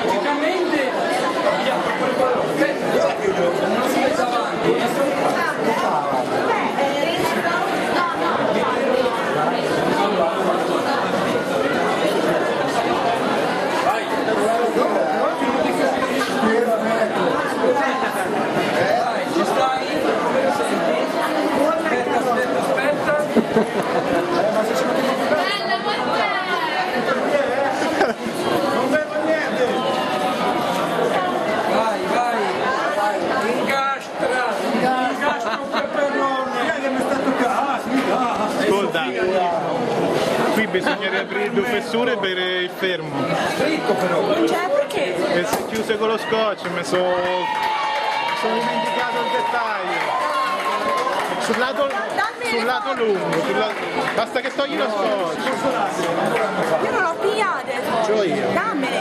Logicamente, non si mette avanti. Non vedo niente! Vai! Ingastra un peperone! Chi è che mi sta toccando? Ascolta, qui bisognerebbe aprire due fessure per il fermo. Fritto però! Non c'è perché? E se chiuse con lo scotch mi sono dimenticato il dettaglio. Sul lato lungo, basta che togli lo scotch. Io non l'ho pigliate. Ce l'ho io. Dammene.